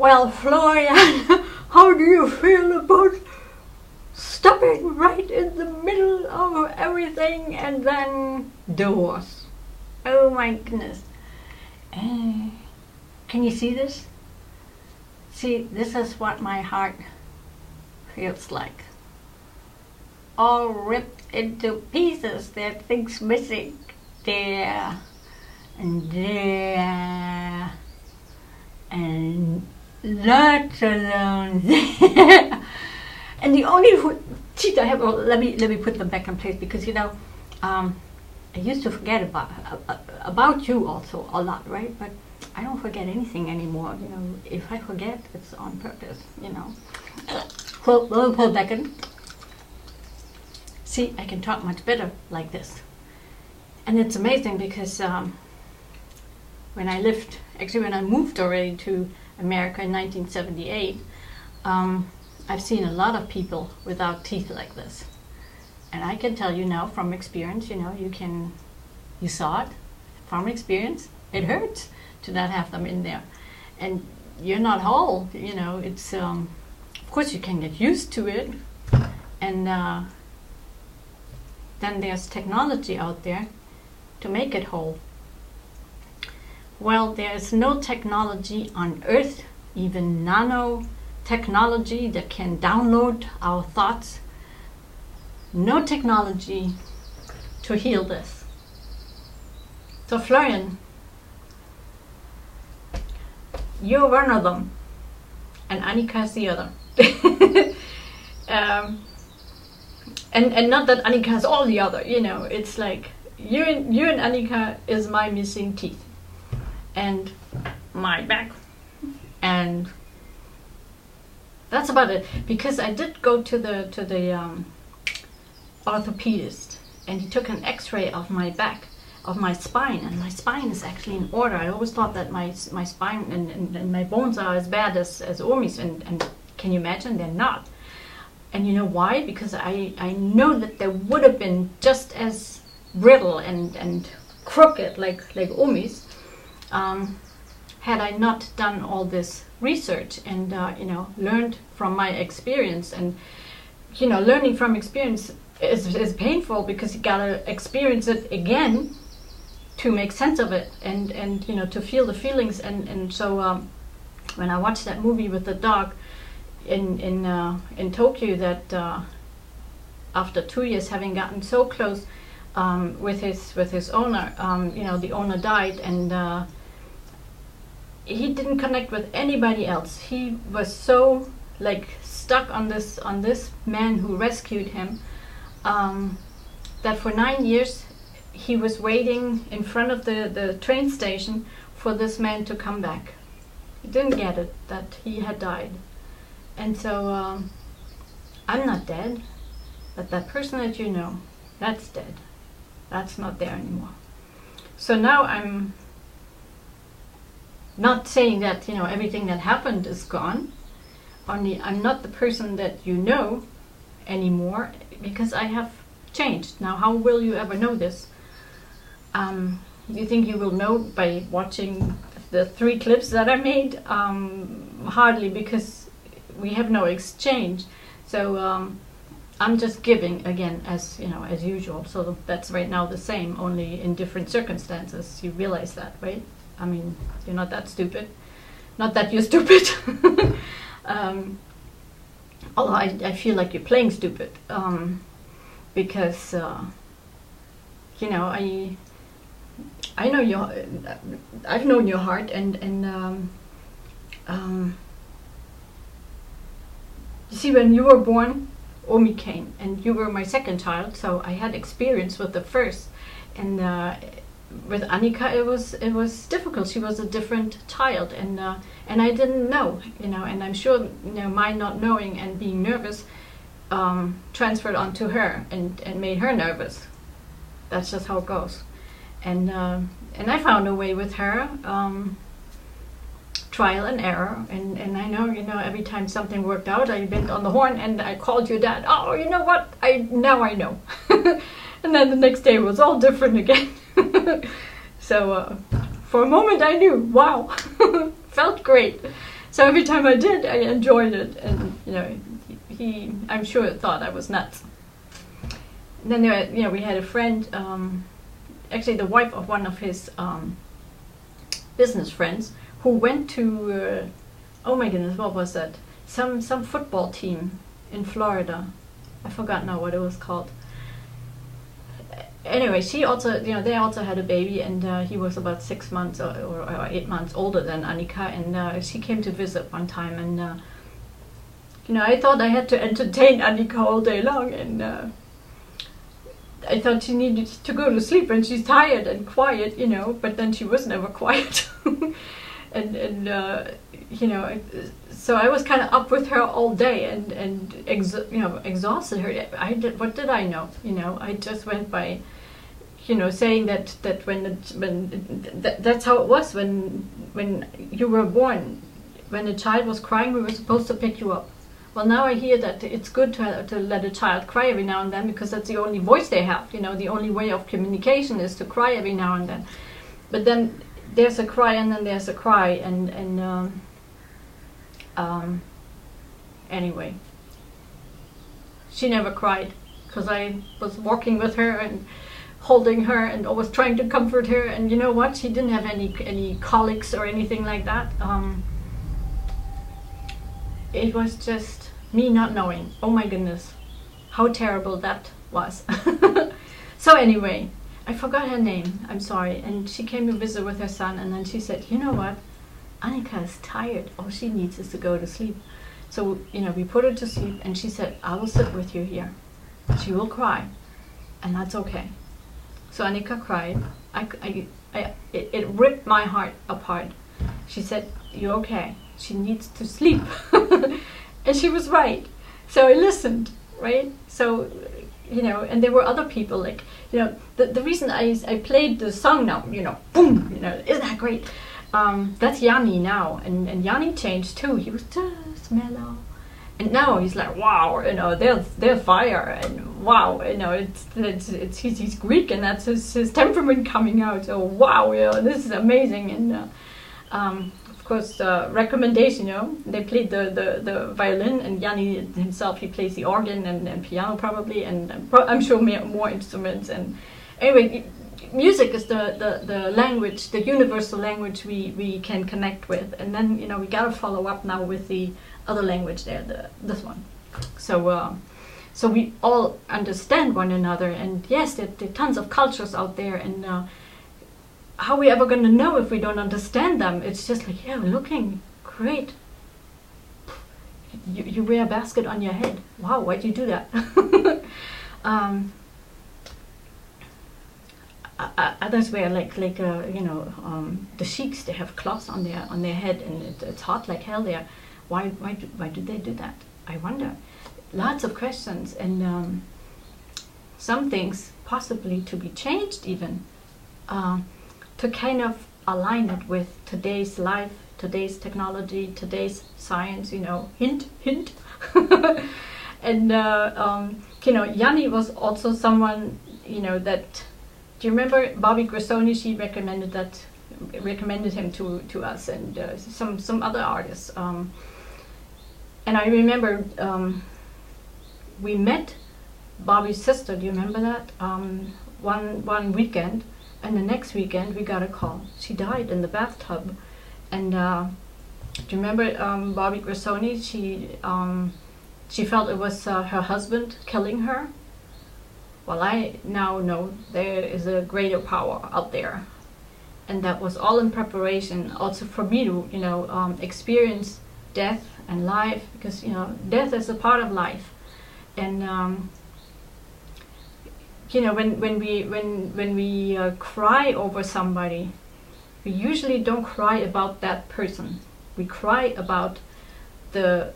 Well, Florian, how do you feel about stopping right in the middle of everything and then divorce? Oh my goodness. Can you see this? See, this is what my heart feels like. All ripped into pieces. There are things missing there and there and lots alone there. And the only cheat I have, well, let me put them back in place, because you know, I used to forget about you also a lot, right? But I don't forget anything anymore. You know, if I forget, it's on purpose. You know. Pull back in. See, I can talk much better like this, and it's amazing because when I moved already to America in 1978. I've seen a lot of people without teeth like this, and I can tell you now from experience, you know, you saw it from experience, it hurts to not have them in there, and you're not whole, you know. It's of course you can get used to it, and then there's technology out there to make it whole. Well, there's no technology on earth, even nano technology that can download our thoughts. No technology to heal this. So Florian, you're one of them, and Annika's the other. And not that Annika has all the other, you know. It's like you and Annika is my missing teeth, and my back, and that's about it. Because I did go to the orthopedist, and he took an X-ray of my back, of my spine, and my spine is actually in order. I always thought that my spine and my bones are as bad as Omi's, and can you imagine? They're not. And you know why? Because I know that they would have been just as brittle and crooked like Omi's, had I not done all this research and you know, learned from my experience. And you know, learning from experience is painful, because you gotta experience it again to make sense of it, and you know, to feel the feelings. And so when I watched that movie with the dog in Tokyo, that after 2 years having gotten so close with his owner, you know, the owner died, and he didn't connect with anybody else. He was so like stuck on this man who rescued him, that for 9 years he was waiting in front of the train station for this man to come back. He didn't get it, that he had died. And so I'm not dead, but that person that you know, that's dead. That's not there anymore. So now I'm not saying that, you know, everything that happened is gone. Only I'm not the person that you know anymore, because I have changed. Now, how will you ever know this? You think you will know by watching the 3 clips that I made? Hardly, because we have no exchange. So I'm just giving again, as you know, as usual. So that's right now the same, only in different circumstances. You realize that, right? I mean, you're not that stupid. Not that you're stupid. Although I feel like you're playing stupid, because you know, I know your, I've known your heart, and you see, when you were born, Omi came, and you were my second child, so I had experience with the first, and with Annika it was difficult. She was a different child, and I didn't know, you know, and I'm sure, you know, my not knowing and being nervous transferred onto her and made her nervous. That's just how it goes. And I found a way with her, trial and error, and I know, you know, every time something worked out, I bent on the horn and I called your dad. Oh, you know what? Now I know. And then the next day it was all different again. So for a moment I knew, wow, felt great. So every time I did, I enjoyed it, and you know, he I'm sure thought I was nuts. And then you know, we had a friend, actually the wife of one of his business friends, who went to oh my goodness, what was that? Some football team in Florida. I forgot now what it was called. Anyway, she also, you know, they also had a baby, and he was about 6 months or 8 months older than Annika, and she came to visit one time, and you know, I thought I had to entertain Annika all day long, and I thought she needed to go to sleep, and she's tired and quiet, you know, but then she was never quiet, and you know, so I was kind of up with her all day, and you know, exhausted her. What did I know? You know, I just went by, you know, saying that that's how it was when you were born. When a child was crying, we were supposed to pick you up. Well, now I hear that it's good to let a child cry every now and then, because that's the only voice they have. You know, the only way of communication is to cry every now and then. But then there's a cry, and then there's a cry, and anyway, she never cried, because I was walking with her and holding her and always trying to comfort her. And you know what? She didn't have any colics or anything like that. It was just me not knowing. Oh my goodness, how terrible that was. So anyway, I forgot her name. I'm sorry. And she came to visit with her son, and then she said, you know what? Annika is tired. All she needs is to go to sleep. So, you know, we put her to sleep, and she said, I will sit with you here. She will cry, and that's okay. So Annika cried. It ripped my heart apart. She said, you're okay. She needs to sleep. And she was right. So I listened, right? So, you know, and there were other people, like, you know, the reason I played the song now, you know, boom, you know, isn't that great? That's Yanni now, and Yanni changed too. He was just mellow, and now he's like, wow, you know, there's fire, and wow, you know, he's Greek, and that's his temperament coming out. So wow, you know, this is amazing. And of course, recommendation, you know, they played the violin, and Yanni himself, he plays the organ and piano probably, and I'm sure more instruments. And anyway, music is the language, the universal language we can connect with. And then, you know, we gotta follow up now with the other language there, this one. So so we all understand one another, and yes, there are tons of cultures out there, and how are we ever going to know if we don't understand them? It's just like, yeah, looking great. You wear a basket on your head. Wow, why'd you do that? Others wear like you know, the sheiks, they have cloths on their head, and it's hot like hell there. Why do they do that? I wonder. Lots of questions, and some things possibly to be changed even, to kind of align it with today's life, today's technology, today's science. You know, hint, hint. And you know, Yanni was also someone, you know, that. Do you remember Bobby Grissoni? She recommended him to us, and some other artists. And I remember we met Bobby's sister. Do you remember that? One weekend, and the next weekend we got a call. She died in the bathtub. And do you remember Bobby Grissoni? She felt it was her husband killing her. Well, I now know there is a greater power out there, and that was all in preparation also for me to, you know, experience death and life, because, you know, death is a part of life. And you know, when we cry over somebody, we usually don't cry about that person. We cry about the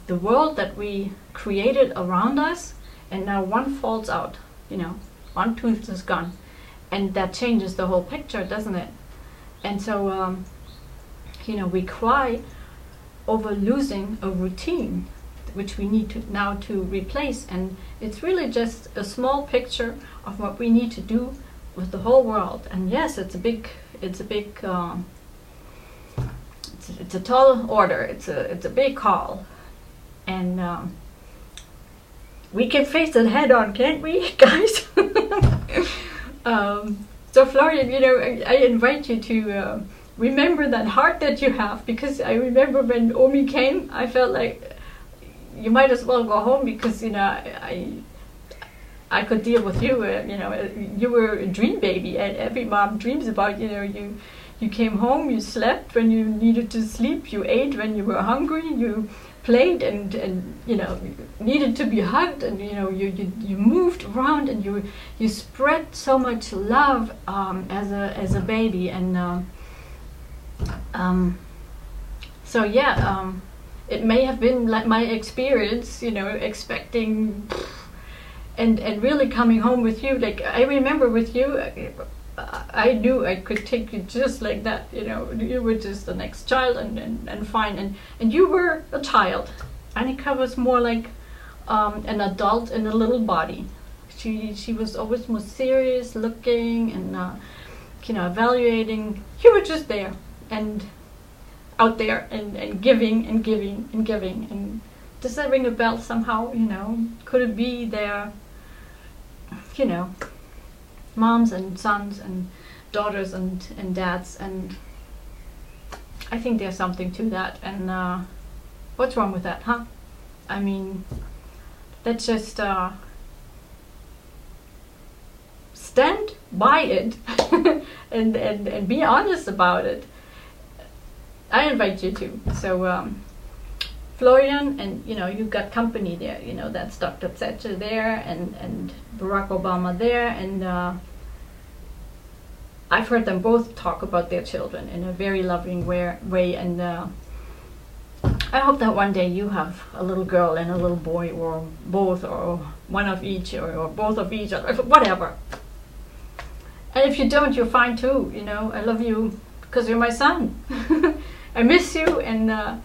world that we created around us. And now one falls out, you know, one tooth is gone, and that changes the whole picture, doesn't it? And so, you know, we cry over losing a routine, which we need to now to replace. And it's really just a small picture of what we need to do with the whole world. And yes, it's a big, it's a tall order. It's a big call, and we can face it head on, can't we, guys? So Florian, you know, I invite you to remember that heart that you have, because I remember when Omi came, I felt like you might as well go home, because you know I could deal with you. You know, you were a dream baby, and every mom dreams about. You know, you came home, you slept when you needed to sleep, you ate when you were hungry, you played and you know, needed to be hugged, and you know, you moved around, and you spread so much love as a baby, and so yeah, it may have been like my experience, you know, expecting and really coming home with you. Like I remember with you, I knew I could take you just like that, you know. You were just the next child, and fine, and you were a child. Annika was more like an adult in a little body. She was always more serious looking, and you know, evaluating. You were just there, and out there, and giving and giving and giving. And does that ring a bell somehow? You know, could it be there, you know, moms and sons and daughters and dads? And I think there's something to that. And what's wrong with that, huh? I mean, let's just stand by it and be honest about it. I invite you to. So Florian, and you know, you've got company there. You know, that's Dr. Thatcher there, and Barack Obama there, and I've heard them both talk about their children in a very loving way, and I hope that one day you have a little girl and a little boy, or both, or one of each, or both of each, or whatever. And if you don't, you're fine too. You know, I love you because you're my son. I miss you, and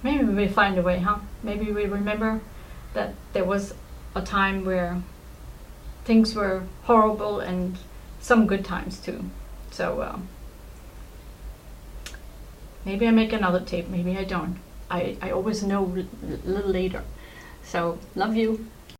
maybe we'll find a way, huh? Maybe we remember that there was a time where things were horrible, and some good times too. So maybe I make another tape, maybe I don't. I always know a little later. So love you.